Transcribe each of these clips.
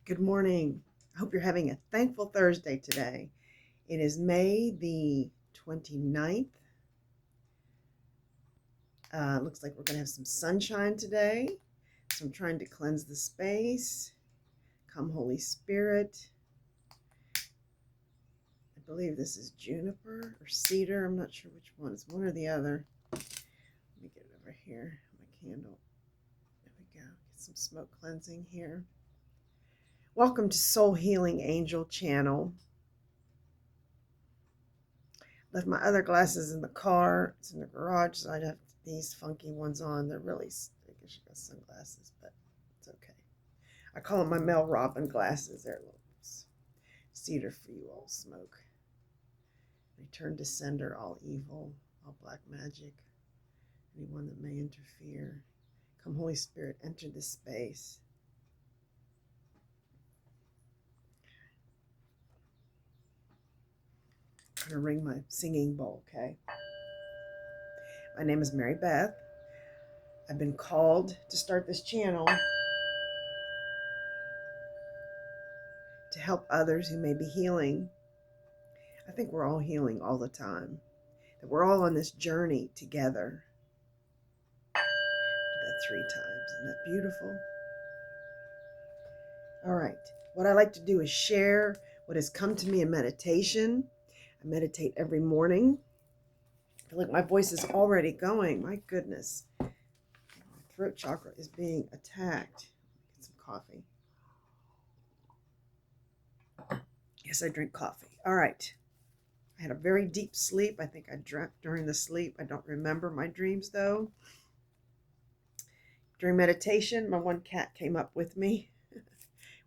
Good morning. I hope you're having a thankful Thursday today. It is May the 29th. Looks like we're going to have some sunshine today. So I'm trying to cleanse the space. Come, Holy Spirit. I believe this is juniper or cedar. I'm not sure which one. It's one or the other. Let me get it over here. My candle. There we go. Get some smoke cleansing here. Welcome to Soul Healing Angel Channel. Left my other glasses in the car. It's in the garage, so I'd have these funky ones on. They're really, I guess you got sunglasses, but it's okay. I call them my Mel Robin glasses. They're little cedar for you, all smoke. Return to sender, all evil, all black magic, anyone that may interfere. Come, Holy Spirit, enter this space. I'm going to ring my singing bowl, okay? My name is Mary Beth. I've been called to start this channel to help others who may be healing. I think we're all healing all the time, that we're all on this journey together. Do that 3 times. Isn't that beautiful? All right. What I like to do is share what has come to me in meditation. I meditate every morning. I feel like my voice is already going. My goodness. My throat chakra is being attacked. Get some coffee. Yes, I drink coffee. All right. I had a very deep sleep. I think I dreamt during the sleep. I don't remember my dreams, though. During meditation, my one cat came up with me.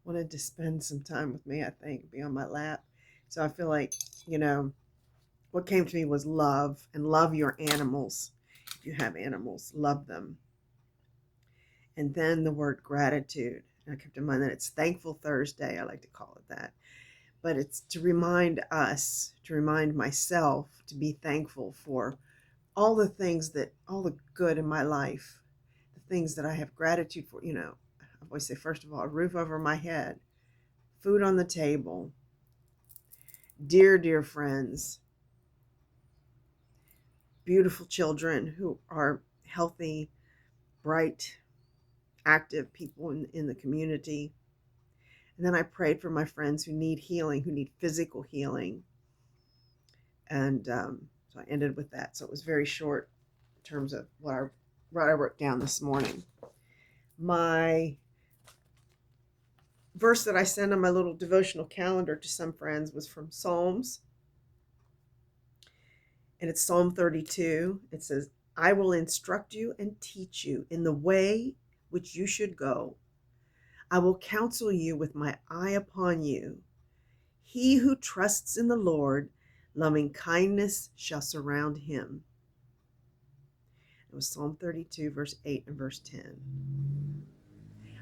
Wanted to spend some time with me, I think, be on my lap. So I feel like, what came to me was love, and love your animals. If you have animals, love them. And then the word gratitude. And I kept in mind that it's Thankful Thursday. I like to call it that. But it's to remind us, to remind myself to be thankful for all the things all the good in my life, the things that I have gratitude for. I always say, first of all, a roof over my head, food on the table, dear, dear friends, beautiful children who are healthy, bright, active people in the community. And then I prayed for my friends who need healing, who need physical healing. And so I ended with that. So it was very short in terms of what I wrote down this morning. My verse that I sent on my little devotional calendar to some friends was from Psalms. And it's Psalm 32. It says, I will instruct you and teach you in the way which you should go. I will counsel you with my eye upon you. He who trusts in the Lord, loving kindness shall surround him. It was Psalm 32, verse 8 and verse 10.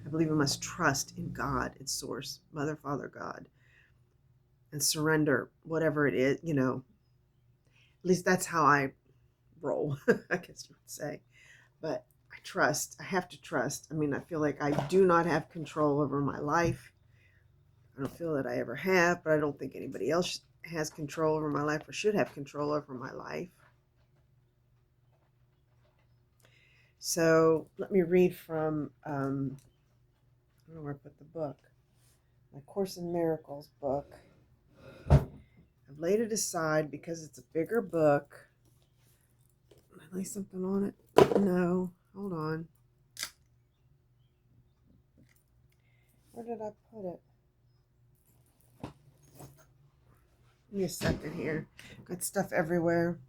I believe we must trust in God, its source, Mother, Father, God, and surrender whatever it is, At least that's how I roll, I guess you would say. But I trust. I have to trust. I feel like I do not have control over my life. I don't feel that I ever have, but I don't think anybody else has control over my life or should have control over my life. So let me read from, I don't know where I put the book, my Course in Miracles book. I've laid it aside because it's a bigger book. Did I lay something on it? No. Hold on. Where did I put it? Give me a second here. Got stuff everywhere.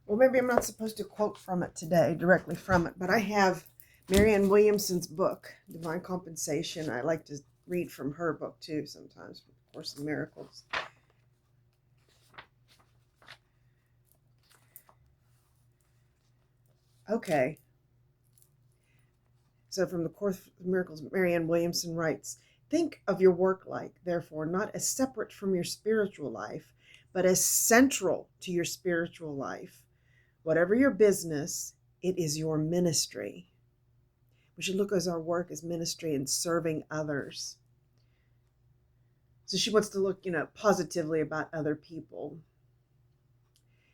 Well, maybe I'm not supposed to quote from it today, directly from it, but I have Marianne Williamson's book, Divine Compensation. I like to read from her book too sometimes, from Course in Miracles. Okay. So from the Course in Miracles, Marianne Williamson writes, think of your work life, therefore, not as separate from your spiritual life, but as central to your spiritual life. Whatever your business, it is your ministry. We should look at our work as ministry and serving others. So she wants to look, positively about other people.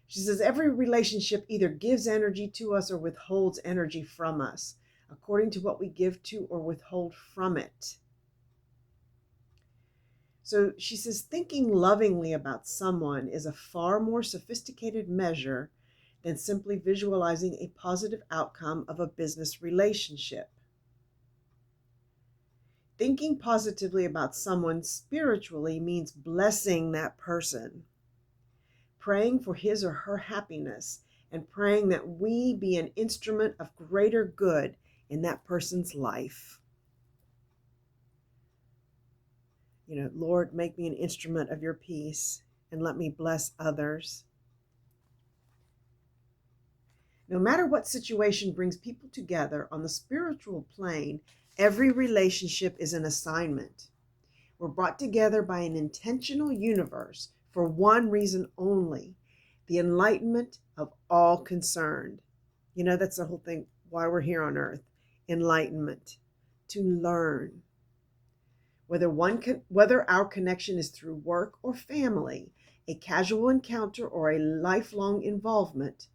She says, every relationship either gives energy to us or withholds energy from us, according to what we give to or withhold from it. So she says, thinking lovingly about someone is a far more sophisticated measure than simply visualizing a positive outcome of a business relationship. Thinking positively about someone spiritually means blessing that person, praying for his or her happiness, and praying that we be an instrument of greater good in that person's life. Lord, make me an instrument of your peace and let me bless others. No matter what situation brings people together on the spiritual plane, every relationship is an assignment. We're brought together by an intentional universe for one reason only, the enlightenment of all concerned. That's the whole thing, why we're here on earth. Enlightenment, to learn. Whether our connection is through work or family, a casual encounter or a lifelong involvement,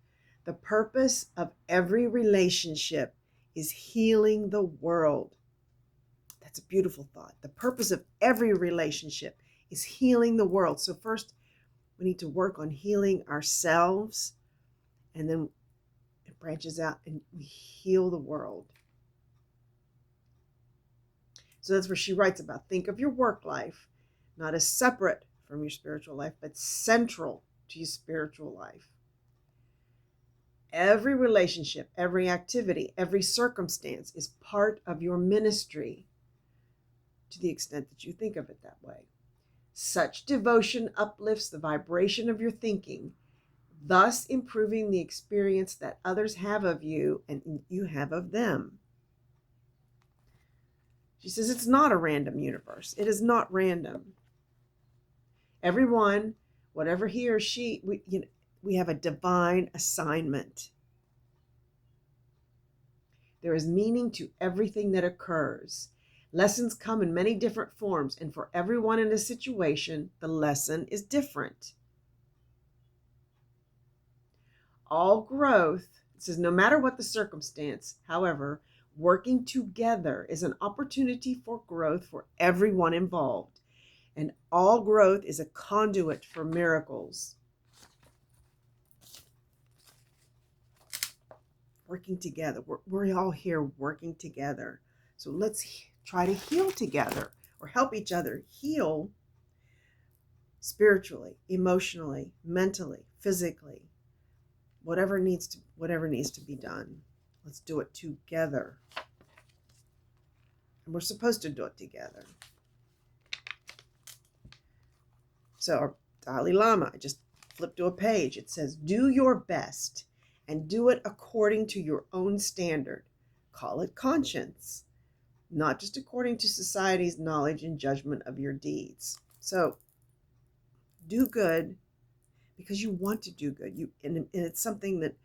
the purpose of every relationship is healing the world. That's a beautiful thought. The purpose of every relationship is healing the world. So first, we need to work on healing ourselves, and then it branches out and we heal the world. So that's where she writes about, think of your work life not as separate from your spiritual life, but central to your spiritual life. Every relationship, every activity, every circumstance is part of your ministry, to the extent that you think of it that way. Such devotion uplifts the vibration of your thinking, thus improving the experience that others have of you and you have of them. She says it's not a random universe. It is not random. Everyone, whatever he or she, we have a divine assignment. There is meaning to everything that occurs. Lessons come in many different forms, and for everyone in a situation, the lesson is different. All growth, it says, no matter what the circumstance, however, working together is an opportunity for growth for everyone involved, and all growth is a conduit for miracles. Working together. We're all here working together. So let's try to heal together, or help each other heal spiritually, emotionally, mentally, physically, whatever needs to be done. Let's do it together. And we're supposed to do it together. So our Dalai Lama, I just flipped to a page. It says, do your best and do it according to your own standard. Call it conscience, not just according to society's knowledge and judgment of your deeds. So do good because you want to do good. And it's something that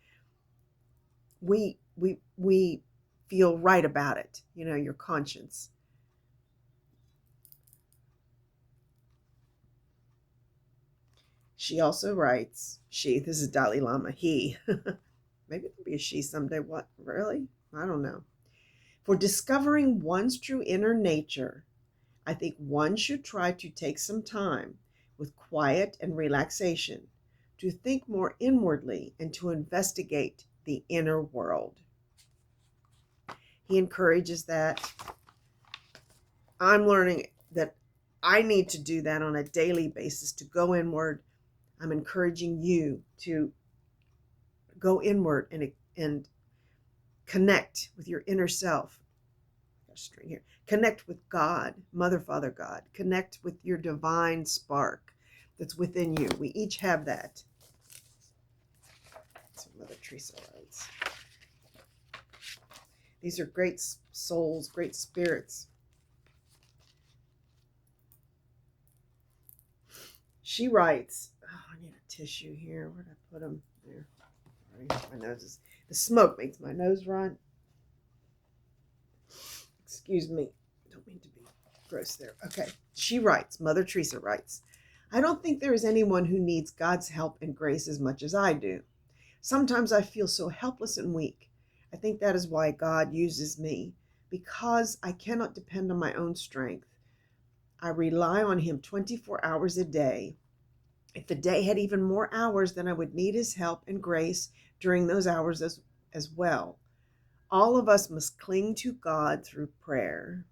we feel right about it, your conscience. She also writes, this is Dalai Lama, he, maybe it'll be a she someday. What, really? I don't know. For discovering one's true inner nature, I think one should try to take some time with quiet and relaxation to think more inwardly and to investigate the inner world. He encourages that. I'm learning that I need to do that on a daily basis, to go inward. I'm encouraging you to go inward and connect with your inner self. Got a string here. Connect with God, Mother, Father, God. Connect with your divine spark that's within you. We each have that. That's what Mother Teresa writes. These are great souls, great spirits. She writes, oh, I need a tissue here. Where did I put them? There. Sorry, my nose is, the smoke makes my nose run. Excuse me. Don't mean to be gross there. Okay. She writes, Mother Teresa writes, I don't think there is anyone who needs God's help and grace as much as I do. Sometimes I feel so helpless and weak. I think that is why God uses me, because I cannot depend on my own strength. I rely on Him 24 hours a day. If the day had even more hours, then I would need His help and grace during those hours as well. All of us must cling to God through prayer.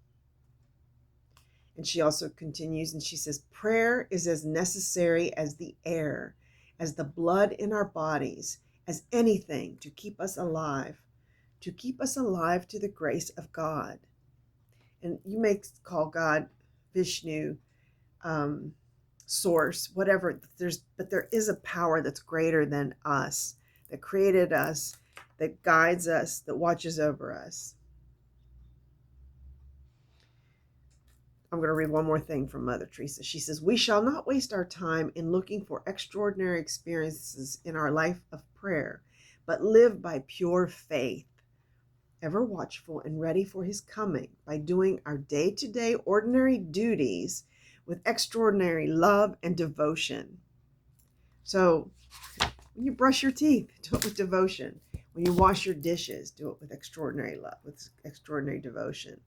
And she also continues and she says, prayer is as necessary as the air, as the blood in our bodies, as anything to keep us alive to the grace of God. And you may call God Vishnu, source, whatever. But there is a power that's greater than us, that created us, that guides us, that watches over us. I'm going to read one more thing from Mother Teresa. She says, we shall not waste our time in looking for extraordinary experiences in our life of prayer, but live by pure faith, ever watchful and ready for His coming, by doing our day-to-day ordinary duties with extraordinary love and devotion. So when you brush your teeth, do it with devotion. When you wash your dishes, do it with extraordinary love, with extraordinary devotion.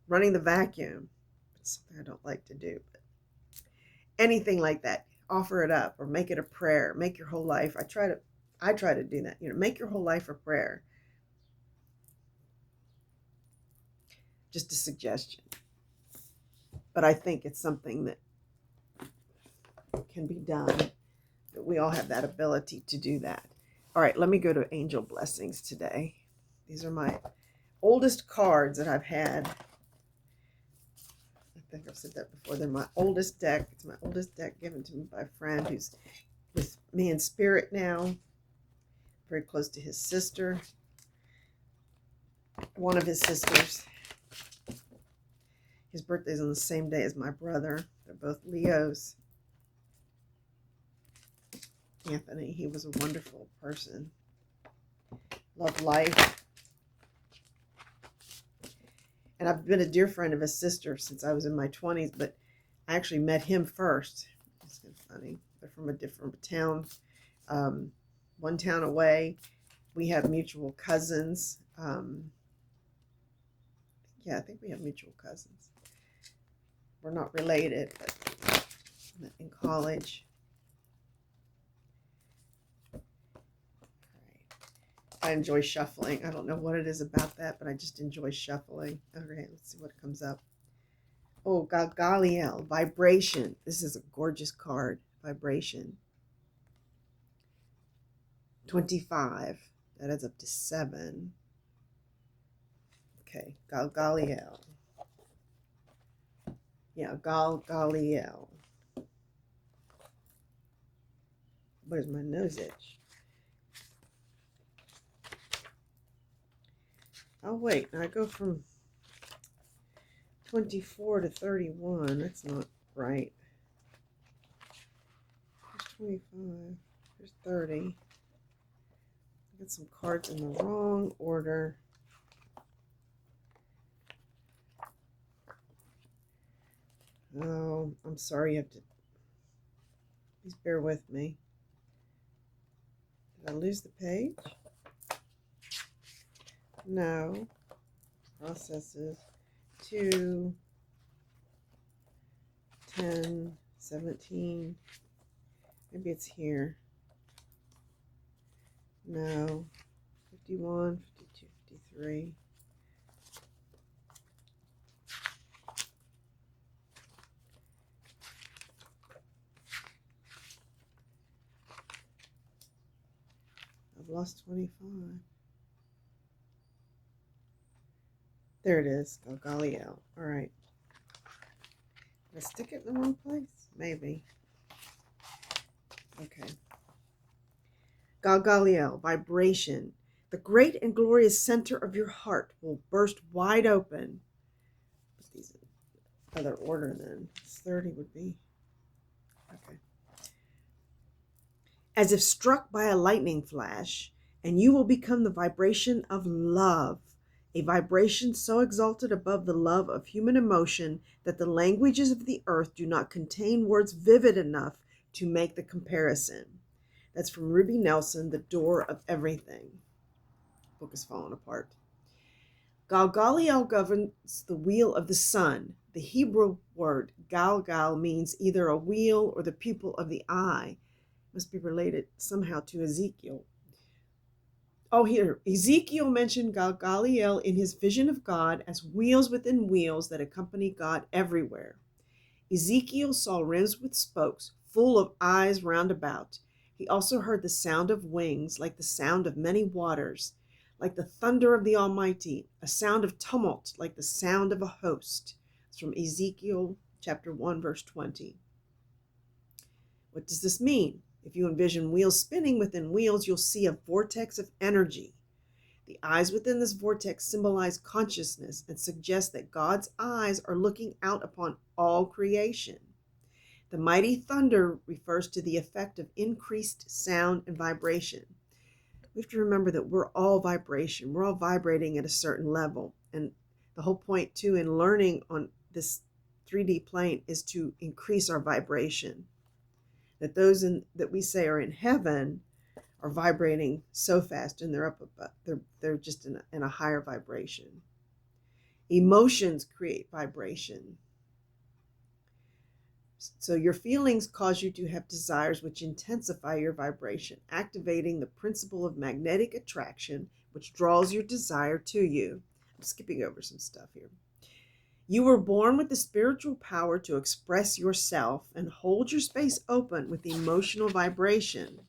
Running the vacuum, it's something I don't like to do, but anything like that, offer it up or make it a prayer. Make your whole life. I try to do that. Make your whole life a prayer. Just a suggestion. But I think it's something that can be done, that we all have that ability to do that. All right, let me go to angel blessings today. These are my oldest cards that I've had. I think I've said that before. They're my oldest deck. It's my oldest deck given to me by a friend who's with me in spirit now, very close to his sister, one of his sisters. His birthday's on the same day as my brother. They're both Leos. Anthony, he was a wonderful person. Loved life. And I've been a dear friend of his sister since I was in my 20s, but I actually met him first. It's kind of funny. They're from a different town, one town away. We have mutual cousins. Yeah, I think we have mutual cousins. We're not related, but met in college. I enjoy shuffling. I don't know what it is about that, but I just enjoy shuffling. Okay, let's see what comes up. Oh, Galgaliel, vibration. This is a gorgeous card. Vibration. 25. That adds up to 7. Okay, Galgaliel. Yeah, Galgaliel. Where's my nose itch? Oh, wait. I go from 24 to 31. That's not right. Here's 25. Here's 30. I got some cards in the wrong order. Oh, I'm sorry. You have to... Please bear with me. Did I lose the page? No. Processes. 2, 10, 17. Maybe it's here. No. 51, 52, 53. I've lost 25. There it is. Galgaliel. All right. Did I stick it in the wrong place? Maybe. Okay. Galgaliel, vibration. The great and glorious center of your heart will burst wide open. Put these in other order then. 30 would be. Okay. As if struck by a lightning flash, and you will become the vibration of love, a vibration so exalted above the love of human emotion that the languages of the earth do not contain words vivid enough to make the comparison. That's from Ruby Nelson, The Door of Everything. The book is falling apart. Galgaliel governs the wheel of the sun. The Hebrew word Galgal means either a wheel or the pupil of the eye. Must be related somehow to Ezekiel. Oh, here, Ezekiel mentioned Galgaliel in his vision of God as wheels within wheels that accompany God everywhere. Ezekiel saw rims with spokes, full of eyes round about. He also heard the sound of wings, like the sound of many waters, like the thunder of the Almighty, a sound of tumult, like the sound of a host. It's from Ezekiel chapter 1, verse 20. What does this mean? If you envision wheels spinning within wheels, you'll see a vortex of energy. The eyes within this vortex symbolize consciousness and suggest that God's eyes are looking out upon all creation. The mighty thunder refers to the effect of increased sound and vibration. We have to remember that we're all vibration. We're all vibrating at a certain level. And the whole point, too, in learning on this 3D plane is to increase our vibration. That those that we say are in heaven are vibrating so fast, and they're up above, they're just in a higher vibration. Emotions create vibration. So your feelings cause you to have desires which intensify your vibration, activating the principle of magnetic attraction, which draws your desire to you. I'm skipping over some stuff here. You were born with the spiritual power to express yourself and hold your space open with emotional vibration.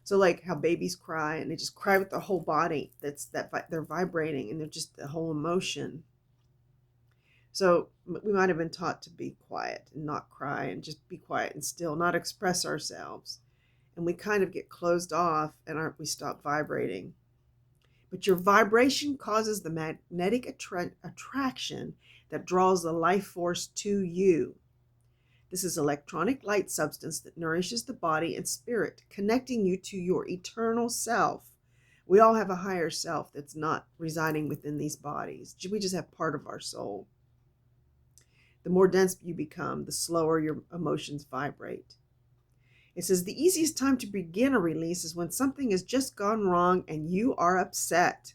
So like how babies cry and they just cry with their whole body. They're vibrating and they're just the whole emotion. So we might have been taught to be quiet and not cry and just be quiet and still, not express ourselves. And we kind of get closed off and we stop vibrating. But your vibration causes the magnetic attraction that draws the life force to you. This is electronic light substance that nourishes the body and spirit, connecting you to your eternal self. We all have a higher self that's not residing within these bodies. We just have part of our soul. The more dense you become, the slower your emotions vibrate. It says the easiest time to begin a release is when something has just gone wrong and you are upset.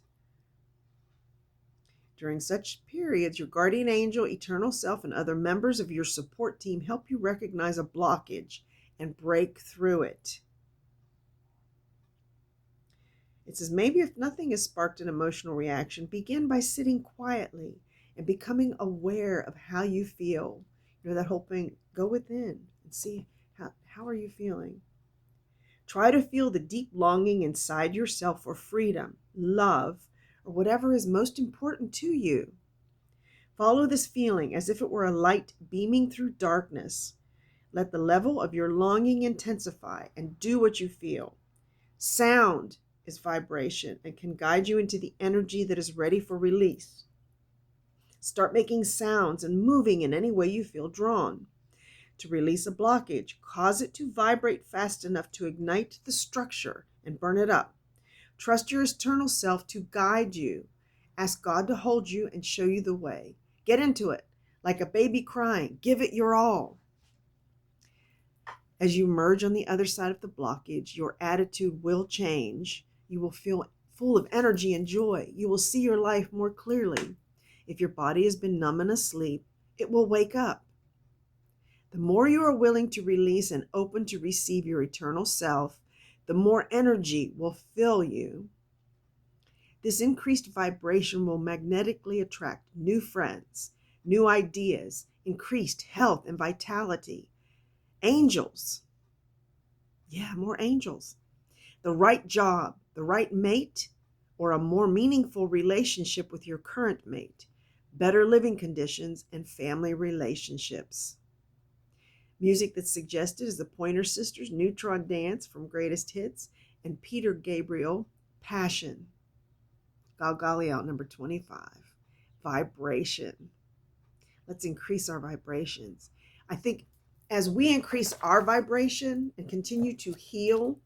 During such periods, your guardian angel, eternal self, and other members of your support team help you recognize a blockage and break through it. It says maybe if nothing has sparked an emotional reaction, begin by sitting quietly and becoming aware of how you feel. You know, that whole thing, go within and see how are you feeling. Try to feel the deep longing inside yourself for freedom, love, or whatever is most important to you. Follow this feeling as if it were a light beaming through darkness. Let the level of your longing intensify and do what you feel. Sound is vibration and can guide you into the energy that is ready for release. Start making sounds and moving in any way you feel drawn. To release a blockage, cause it to vibrate fast enough to ignite the structure and burn it up. Trust your eternal self to guide you. Ask God to hold you and show you the way. Get into it. Like a baby crying, give it your all. As you emerge on the other side of the blockage, your attitude will change. You will feel full of energy and joy. You will see your life more clearly. If your body has been numb and asleep, it will wake up. The more you are willing to release and open to receive your eternal self, the more energy will fill you. This increased vibration will magnetically attract new friends, new ideas, increased health and vitality. Angels. Yeah, more angels. The right job, the right mate, or a more meaningful relationship with your current mate. Better living conditions and family relationships. Music that's suggested is the Pointer Sisters' Neutron Dance from Greatest Hits and Peter Gabriel, Passion. Galgaliot number 25. Vibration. Let's increase our vibrations. I think as we increase our vibration and continue to heal,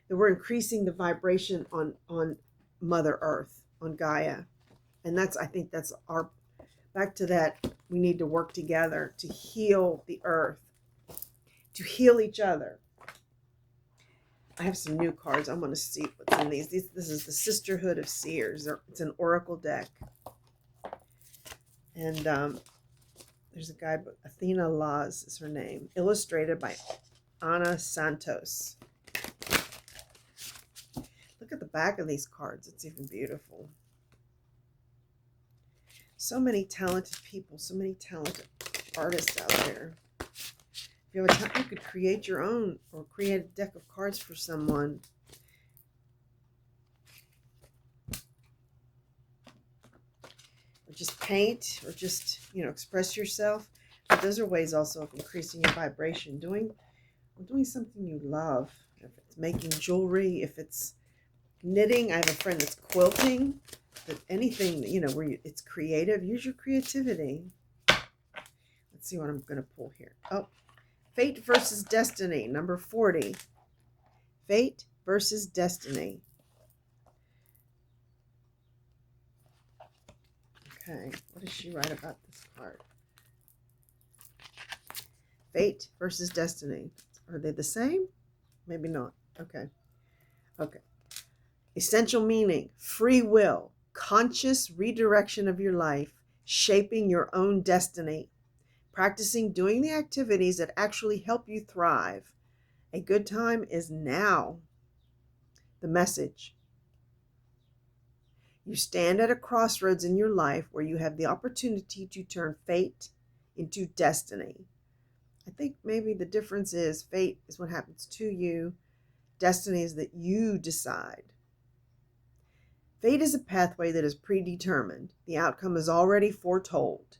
that we're increasing the vibration on Mother Earth, on Gaia. And I think that's back to that, we need to work together to heal the earth, to heal each other. I have some new cards. I want to see what's in these. This is the Sisterhood of Seers. It's an oracle deck. And there's a guidebook. Athena Laws is her name. Illustrated by Ana Santos. Look at the back of these cards. It's even beautiful. So many talented people, so many talented artists out there. If you have a time, you could create your own or create a deck of cards for someone. Or just paint, or just, express yourself. But those are ways also of increasing your vibration. Doing something you love. If it's making jewelry, if it's knitting. I have a friend that's quilting. But anything, where it's creative, use your creativity. Let's see what I'm going to pull here. Oh, Fate versus Destiny, number 40. Fate versus Destiny. Okay, what does she write about this card? Fate versus Destiny. Are they the same? Maybe not. Okay. Essential meaning, free will, conscious redirection of your life, shaping your own destiny, practicing doing the activities that actually help you thrive. A good time is now. The message. You stand at a crossroads in your life where you have the opportunity to turn fate into destiny. I think maybe the difference is fate is what happens to you. Destiny is that you decide. Fate is a pathway that is predetermined. The outcome is already foretold.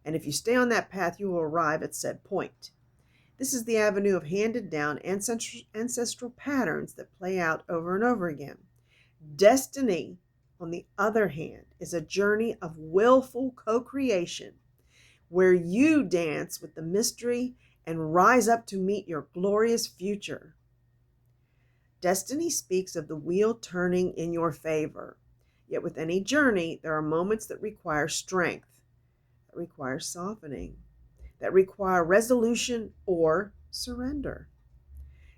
And if you stay on that path, you will arrive at said point. This is the avenue of handed down ancestral patterns that play out over and over again. Destiny, on the other hand, is a journey of willful co-creation where you dance with the mystery and rise up to meet your glorious future. Destiny speaks of the wheel turning in your favor. Yet with any journey, there are moments that require strength, that require softening, that require resolution or surrender.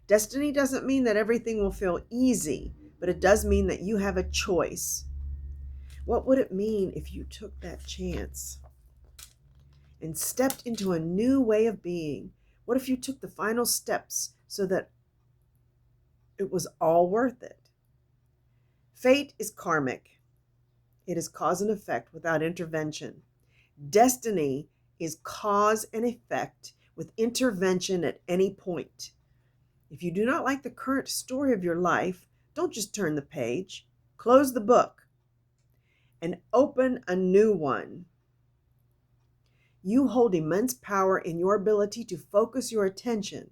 Destiny doesn't mean that everything will feel easy, but it does mean that you have a choice. What would it mean if you took that chance and stepped into a new way of being? What if you took the final steps so that it was all worth it? Fate is karmic. It is cause and effect without intervention. Destiny is cause and effect with intervention at any point. If you do not like the current story of your life, don't just turn the page. Close the book and open a new one. You hold immense power in your ability to focus your attention.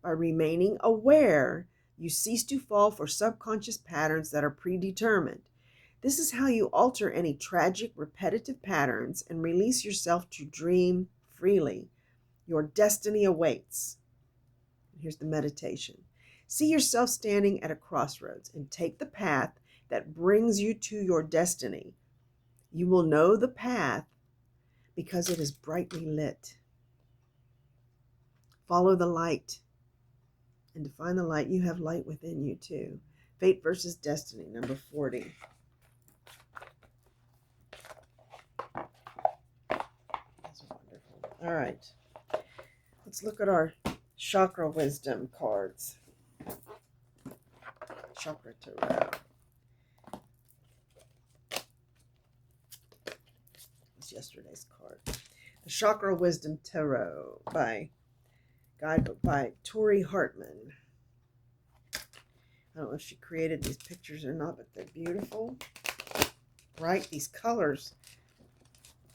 By remaining aware, you cease to fall for subconscious patterns that are predetermined. This is how you alter any tragic, repetitive patterns and release yourself to dream freely. Your destiny awaits. Here's the meditation. See yourself standing at a crossroads and take the path that brings you to your destiny. You will know the path because it is brightly lit. Follow the light. And to find the light, you have light within you too. Fate versus Destiny, number 40. That's wonderful. All right. Let's look at our chakra wisdom cards. Chakra Tarot. That's yesterday's card. The Chakra Wisdom Tarot guidebook by Tori Hartman. I don't know if she created these pictures or not, but they're beautiful. Right? These colors.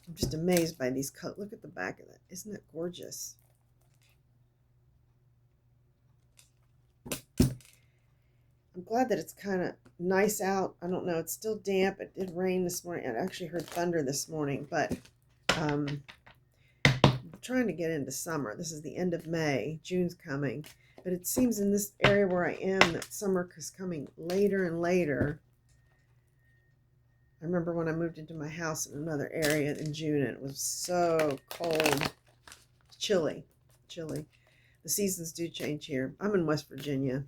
I'm just amazed by these colors. Look at the back of that. Isn't that gorgeous? I'm glad that it's kind of nice out. I don't know. It's still damp. It did rain this morning. I actually heard thunder this morning, but I'm trying to get into summer. This is the end of May. June's coming. But it seems in this area where I am that summer is coming later and later. I remember when I moved into my house in another area in June, and it was so cold, chilly. The seasons do change here. I'm in West Virginia,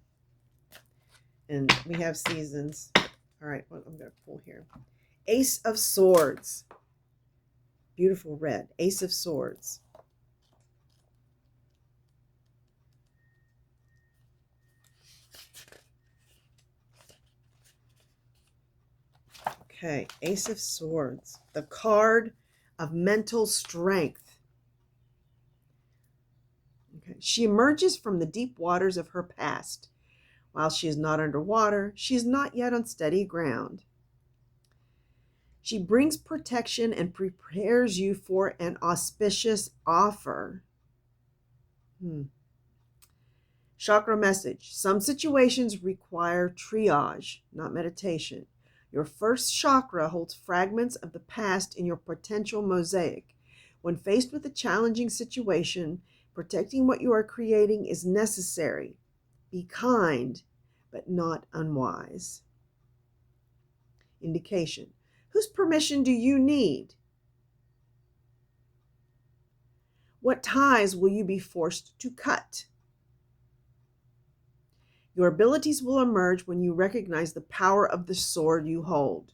and we have seasons. All right, what I'm going to pull here. Ace of Swords. Beautiful red. Ace of Swords. Okay, Ace of Swords. The card of mental strength. Okay. She emerges from the deep waters of her past. While she is not underwater, she is not yet on steady ground. She brings protection and prepares you for an auspicious offer. Chakra message. Some situations require triage, not meditation. Your first chakra holds fragments of the past in your potential mosaic. When faced with a challenging situation, protecting what you are creating is necessary. Be kind, but not unwise. Indication. Whose permission do you need? What ties will you be forced to cut? Your abilities will emerge when you recognize the power of the sword you hold.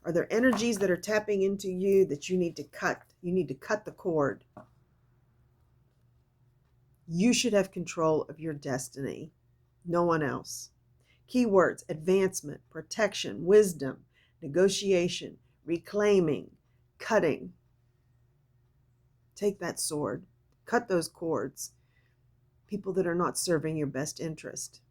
Are there energies that are tapping into you that you need to cut? You need to cut the cord. You should have control of your destiny. No one else. Keywords: advancement, protection, wisdom, negotiation, reclaiming, cutting. Take that sword. Cut those cords. People that are not serving your best interest.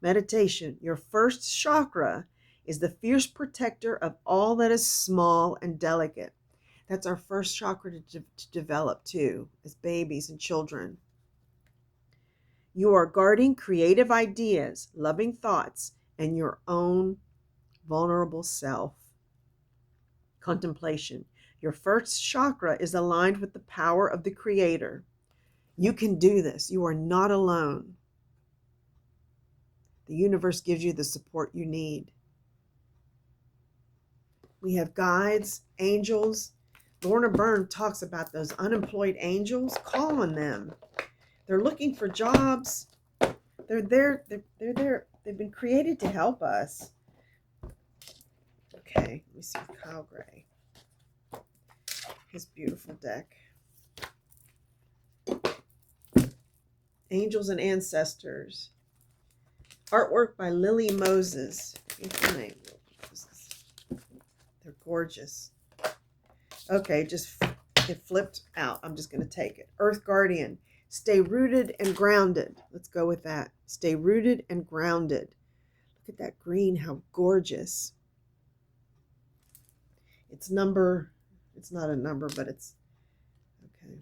Meditation. Your first chakra is the fierce protector of all that is small and delicate. That's our first chakra to develop too, as babies and children. You are guarding creative ideas, loving thoughts, and your own vulnerable self. Contemplation. Your first chakra is aligned with the power of the Creator. You can do this. You are not alone. The universe gives you the support you need. We have guides, angels. Lorna Byrne talks about those unemployed angels. Call on them. They're looking for jobs. They're there. They're there. They've been created to help us. Okay, let me see Kyle Gray. His beautiful deck. Angels and Ancestors. Artwork by Lily Moses. What's her name? They're gorgeous. Okay, it flipped out. I'm just going to take it. Earth Guardian. Stay rooted and grounded. Let's go with that. Stay rooted and grounded. Look at that green. How gorgeous. It's not a number, but it's, okay.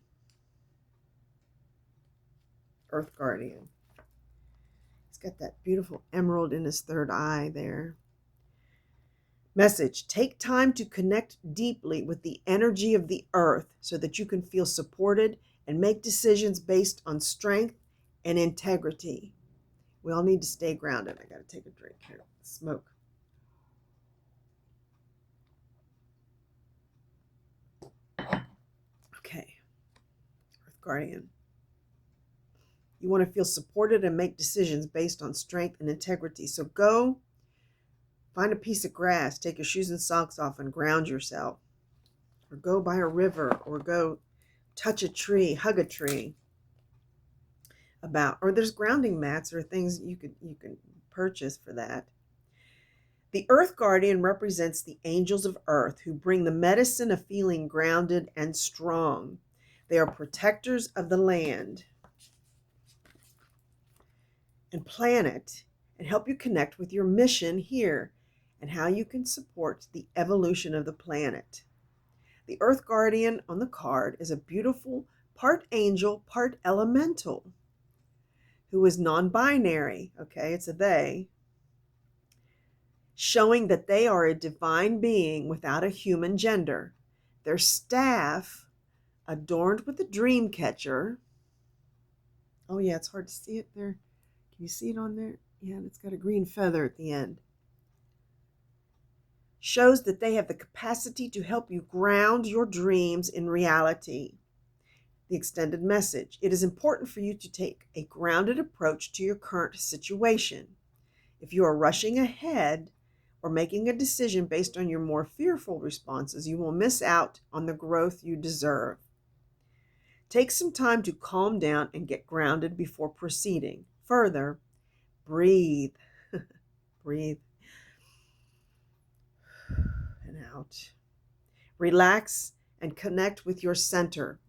Earth Guardian. He's got that beautiful emerald in his third eye there. Message. Take time to connect deeply with the energy of the earth so that you can feel supported and make decisions based on strength and integrity. We all need to stay grounded. I got to take a drink here. Smoke. Okay. Earth Guardian. You want to feel supported and make decisions based on strength and integrity. So go find a piece of grass, take your shoes and socks off and ground yourself. Or go by a river, or go touch a tree, hug a tree. Or there's grounding mats or things you can purchase for that. The Earth Guardian represents the angels of Earth who bring the medicine of feeling grounded and strong. They are protectors of the land and planet and help you connect with your mission here and how you can support the evolution of the planet. The Earth Guardian on the card is a beautiful part angel, part elemental, who is non-binary. Okay, it's a they. showing that they are a divine being without a human gender. Their staff, adorned with a dream catcher. Oh, yeah, it's hard to see it there. Can you see it on there? Yeah, and it's got a green feather at the end. Shows that they have the capacity to help you ground your dreams in reality. The extended message. It is important for you to take a grounded approach to your current situation. If you are rushing ahead or making a decision based on your more fearful responses, you will miss out on the growth you deserve. Take some time to calm down and get grounded before proceeding. Further, breathe. Breathe and out. Relax and connect with your center.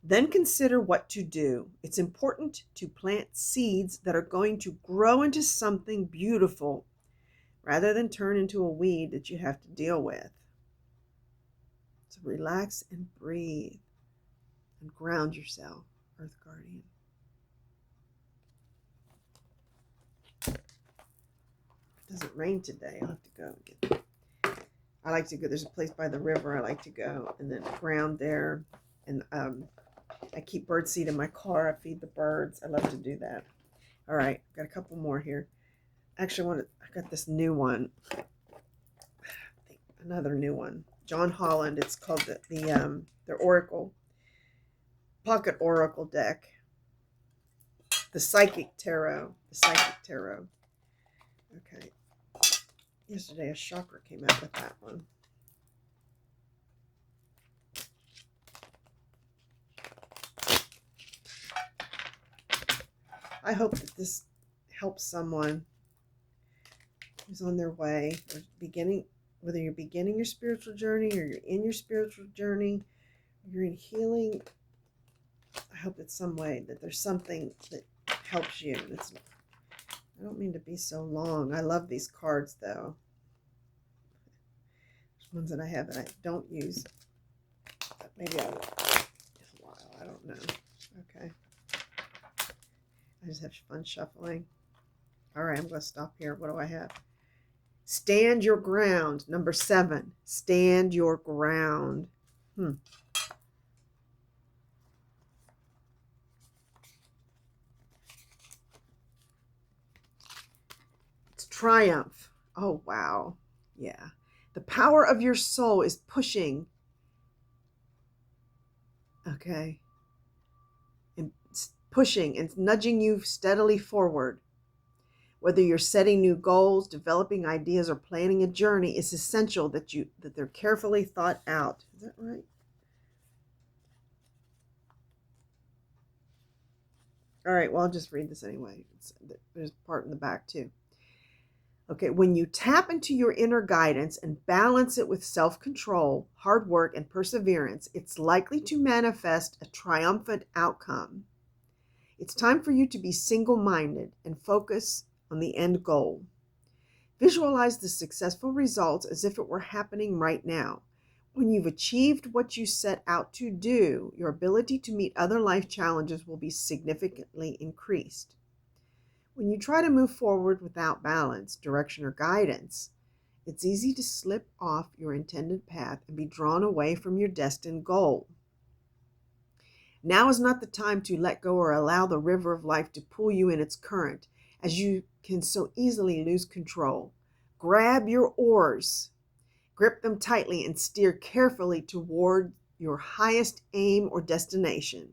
Then consider what to do. It's important to plant seeds that are going to grow into something beautiful rather than turn into a weed that you have to deal with. So relax and breathe and ground yourself, Earth Guardian. If it doesn't rain today, I'll have to go and get. I like to go. There's a place by the river I like to go and then ground there. And I keep birdseed in my car. I feed the birds. I love to do that. All right, got a couple more here. Actually, I got this new one. Another new one. John Holland. It's called the Oracle Pocket Oracle deck. The Psychic Tarot. The Psychic Tarot. Okay. Yesterday a chakra came out with that one. I hope that this helps someone who's on their way, or beginning, whether you're beginning your spiritual journey or you're in your spiritual journey, you're in healing. I hope it's some way that there's something that helps you. I don't mean to be so long. I love these cards though. There's ones that I have that I don't use. But maybe I will in a while. I don't know. Okay. I just have fun shuffling. All right, I'm going to stop here. What do I have? Stand your ground. Number 7. Stand your ground. It's triumph. Oh, wow. Yeah. The power of your soul is pushing. Okay. And pushing and nudging you steadily forward. Whether you're setting new goals, developing ideas, or planning a journey, it's essential that they're carefully thought out. Is that right? All right, well, I'll just read this anyway. There's a part in the back too. Okay, when you tap into your inner guidance and balance it with self-control, hard work, and perseverance, it's likely to manifest a triumphant outcome. It's time for you to be single-minded and focus on the end goal. Visualize the successful results as if it were happening right now. When you've achieved what you set out to do, your ability to meet other life challenges will be significantly increased. When you try to move forward without balance, direction, or guidance, it's easy to slip off your intended path and be drawn away from your destined goal. Now is not the time to let go or allow the river of life to pull you in its current, as you can so easily lose control. Grab your oars, grip them tightly, and steer carefully toward your highest aim or destination.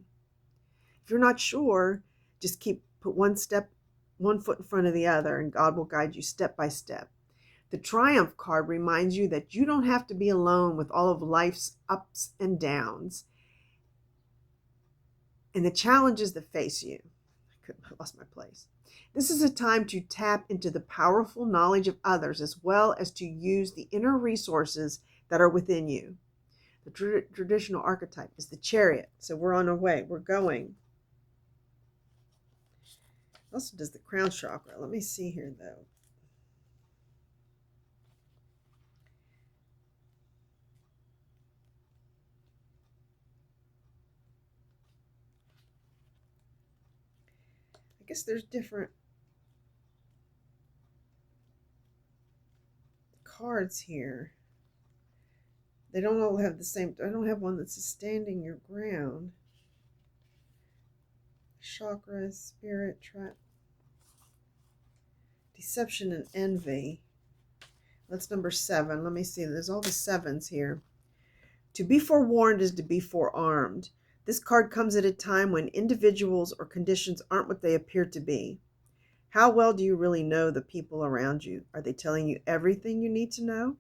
If you're not sure, just put one foot in front of the other, and God will guide you step by step. The Triumph card reminds you that you don't have to be alone with all of life's ups and downs and the challenges that face you. I lost my place. This is a time to tap into the powerful knowledge of others as well as to use the inner resources that are within you. The traditional archetype is the Chariot. So we're on our way. We're going. Also does the crown chakra. Let me see here though. I guess there's different cards here. They don't all have the same. I don't have one that says standing your ground. Chakra, spirit, trap, deception, and envy. That's number 7. Let me see. There's all the 7s here. To be forewarned is to be forearmed. This card comes at a time when individuals or conditions aren't what they appear to be. How well do you really know the people around you? Are they telling you everything you need to know?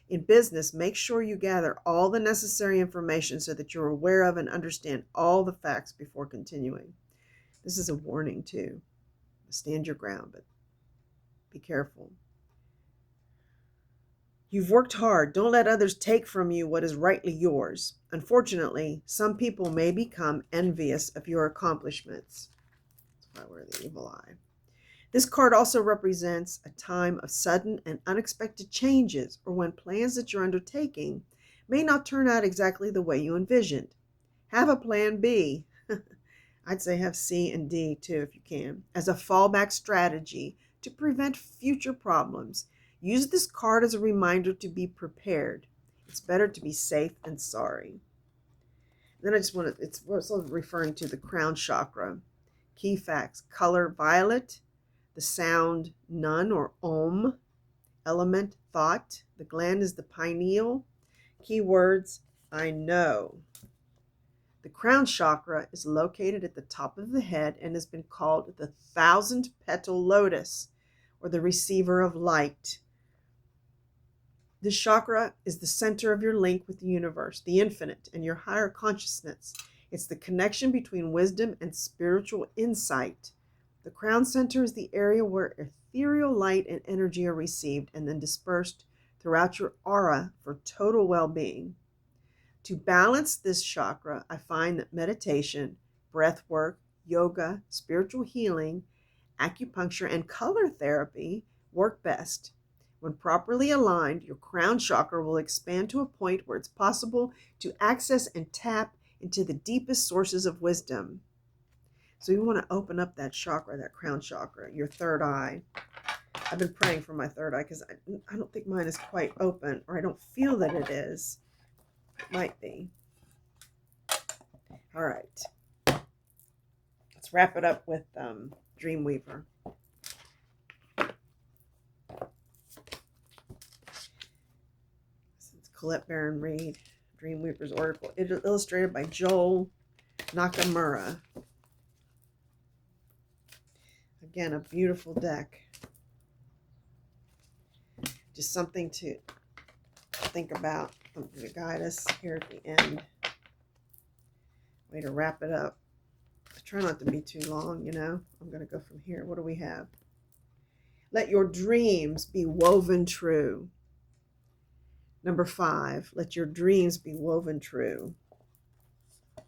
In business, make sure you gather all the necessary information so that you're aware of and understand all the facts before continuing. This is a warning too. Stand your ground, but be careful. You've worked hard. Don't let others take from you what is rightly yours. Unfortunately, some people may become envious of your accomplishments. That's why we're the evil eye. This card also represents a time of sudden and unexpected changes, or when plans that you're undertaking may not turn out exactly the way you envisioned. Have a plan B. I'd say have C and D too if you can, as a fallback strategy to prevent future problems. Use this card as a reminder to be prepared. It's better to be safe than sorry. Then I just want to, it's also referring to the crown chakra. Key facts: color violet, the sound nun or om, element thought, the gland is the pineal. Keywords: I know. The crown chakra is located at the top of the head and has been called the 1,000-petal lotus, or the receiver of light. This chakra is the center of your link with the universe, the infinite, and your higher consciousness. It's the connection between wisdom and spiritual insight. The crown center is the area where ethereal light and energy are received and then dispersed throughout your aura for total well-being. To balance this chakra, I find that meditation, breath work, yoga, spiritual healing, acupuncture, and color therapy work best. When properly aligned, your crown chakra will expand to a point where it's possible to access and tap into the deepest sources of wisdom. So you want to open up that chakra, that crown chakra, your third eye. I've been praying for my third eye because I don't think mine is quite open, or I don't feel that it is. It might be. All right. Let's wrap it up with Dreamweaver. This is Colette Baron Reid, Dreamweaver's Oracle, illustrated by Joel Nakamura. Again, a beautiful deck. Just something to think about, something to guide us here at the end. Way to wrap it up. I try not to be too long, you know. I'm going to go from here. What do we have? Let your dreams be woven true. Number 5, let your dreams be woven true. I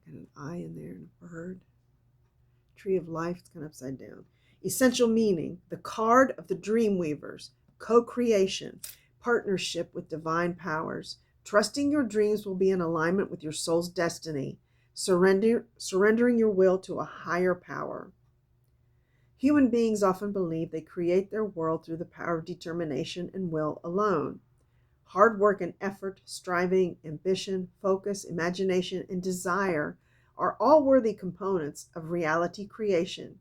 got an eye in there and a bird. Tree of life, it's kind of upside down. Essential meaning: the card of the dream weavers, co-creation, partnership with divine powers. Trusting your dreams will be in alignment with your soul's destiny, surrendering your will to a higher power. Human beings often believe they create their world through the power of determination and will alone. Hard work and effort, striving, ambition, focus, imagination, and desire are all worthy components of reality creation,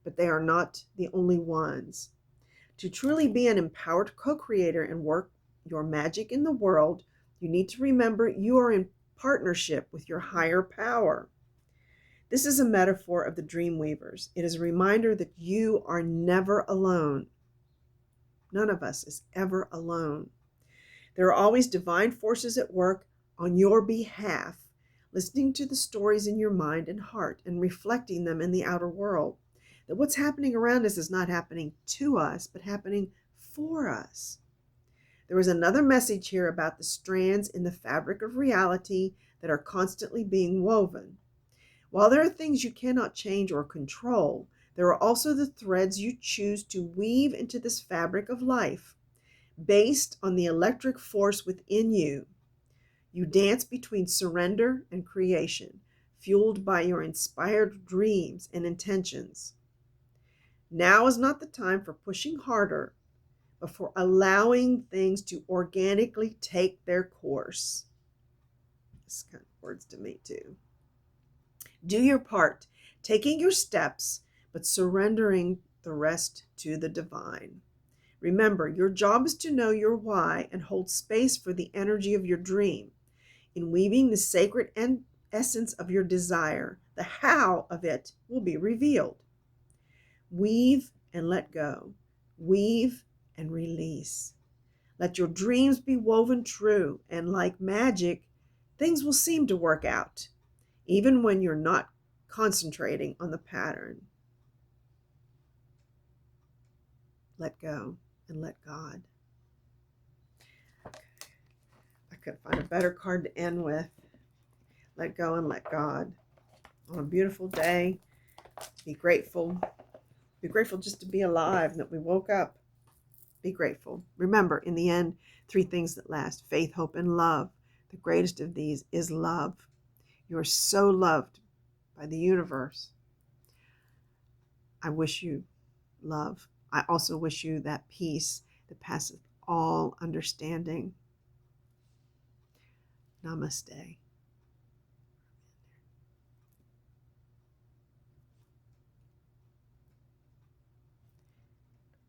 but they are not the only ones. To truly be an empowered co-creator and work your magic in the world, you need to remember you are in partnership with your higher power. This is a metaphor of the dream weavers. It is a reminder that you are never alone. None of us is ever alone. There are always divine forces at work on your behalf, listening to the stories in your mind and heart and reflecting them in the outer world. That what's happening around us is not happening to us, but happening for us. There is another message here about the strands in the fabric of reality that are constantly being woven. While there are things you cannot change or control, there are also the threads you choose to weave into this fabric of life, based on the electric force within you. You dance between surrender and creation, fueled by your inspired dreams and intentions. Now is not the time for pushing harder, but for allowing things to organically take their course. This kind of words to me too. Do your part, taking your steps, but surrendering the rest to the divine. Remember, your job is to know your why and hold space for the energy of your dream. In weaving the sacred essence of your desire, the how of it will be revealed. Weave and let go. Weave and release. Let your dreams be woven true, and like magic, things will seem to work out, even when you're not concentrating on the pattern. Let go and let God. I couldn't find a better card to end with. Let go and let God. On a beautiful day, be grateful. Be grateful just to be alive and that we woke up. Be grateful. Remember, in the end, 3 things that last: faith, hope, and love. The greatest of these is love. You are so loved by the universe. I wish you love. I also wish you that peace that passeth all understanding. Namaste.